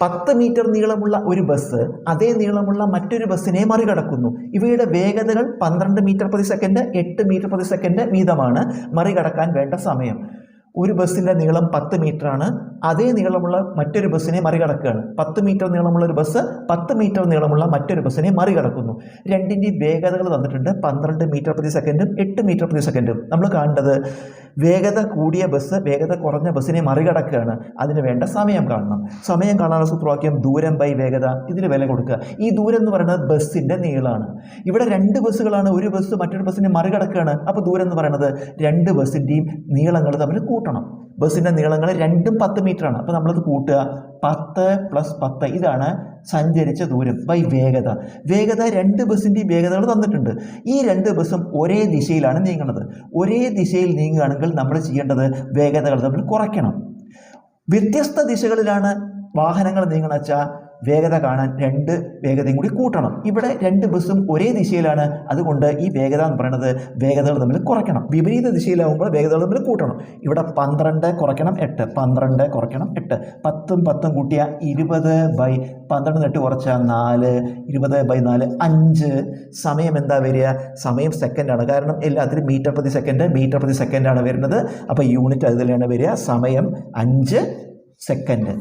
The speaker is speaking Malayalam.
10 മീറ്റർ നീളമുള്ള ഒരു ബസ് അതേ നീളമുള്ള മറ്റൊരു ബസ്സിനെ മറികടക്കുന്നു. ഇവയുടെ വേഗതകൾ 12 മീറ്റർ പ്രതി സെക്കൻഡ്, 8 മീറ്റർ പ്രതി സെക്കൻഡ് വീതമാണ്. മറികടക്കാൻ വേണ്ട സമയം. ഒരു ബസ്സിൻ്റെ നീളം 10 മീറ്ററാണ്. അതേ നീളമുള്ള മറ്റൊരു ബസ്സിനെ മറികടക്കുകയാണ്. 10 മീറ്റർ നീളമുള്ള ഒരു ബസ് 10 മീറ്റർ നീളമുള്ള മറ്റൊരു ബസ്സിനെ മറികടക്കുന്നു. രണ്ടിൻ്റെയും വേഗതകൾ തന്നിട്ടുണ്ട്. 12 മീറ്റർ പ്രതി സെക്കൻഡും 8 മീറ്റർ പ്രതി സെക്കൻഡും. നമ്മൾ കാണേണ്ടത് വേഗത കൂടിയ ബസ് വേഗത കുറഞ്ഞ ബസ്സിനെ മറികടക്കുകയാണ്. അതിന് വേണ്ട സമയം കാണണം. സമയം കാണാനുള്ള സൂത്രവാക്യം ദൂരം ബൈ വേഗത. ഇതിന് വില കൊടുക്കുക. ഈ ദൂരം എന്ന് പറയുന്നത് ബസ്സിൻ്റെ നീളമാണ്. ഇവിടെ 2 ബസ്സുകളാണ്. ഒരു ബസ് മറ്റൊരു ബസ്സിനെ മറികടക്കുകയാണ്. അപ്പോൾ ദൂരം എന്ന് പറയുന്നത് 2 ബസ്സിൻ്റെയും നീളങ്ങൾ തമ്മിൽ കൂട്ടണം. ബസ്സിൻ്റെ നീളങ്ങൾ രണ്ടും 10 മീറ്ററാണ്. അപ്പോൾ നമ്മളത് കൂട്ടുക. 10 + 10 ഇതാണ് സഞ്ചരിച്ച ദൂരം ബൈ വേഗത. വേഗത 2 ബസ്സിൻ്റെയും വേഗതകൾ തന്നിട്ടുണ്ട്. ഈ 2 ബസ്സും ഒരേ ദിശയിലാണ് നീങ്ങുന്നത്. ഒരേ ദിശയിൽ നീങ്ങുകയാണെങ്കിൽ നമ്മൾ ചെയ്യേണ്ടത് വേഗതകൾ തമ്മിൽ കുറയ്ക്കണം. വ്യത്യസ്ത ദിശകളിലാണ് വാഹനങ്ങൾ നീങ്ങണമെന്ന് വേഗത കാണാൻ 2 വേഗതയും കൂടി കൂട്ടണം. ഇവിടെ 2 ബസ്സും ഒരേ ദിശയിലാണ്. അതുകൊണ്ട് ഈ വേഗത എന്ന് പറയുന്നത് വേഗതകൾ തമ്മിൽ കുറയ്ക്കണം. വിപരീത ദിശയിലാവുമ്പോൾ വേഗതകൾ തമ്മിൽ കൂട്ടണം. ഇവിടെ 12 കുറയ്ക്കണം 8, 12 കുറയ്ക്കണം 8, 10ഉം 10ഉം കൂട്ടിയ 20/12 8 കുറച്ചാൽ 4, 20/4 5. സമയം എന്താ വരിക? സമയം സെക്കൻഡാണ്. കാരണം എല്ലാത്തിലും മീറ്റർ പ്രതി സെക്കൻഡാണ് വരുന്നത്. അപ്പോൾ യൂണിറ്റ് അതിലാണ് വരിക. സമയം 5 സെക്കൻഡ്.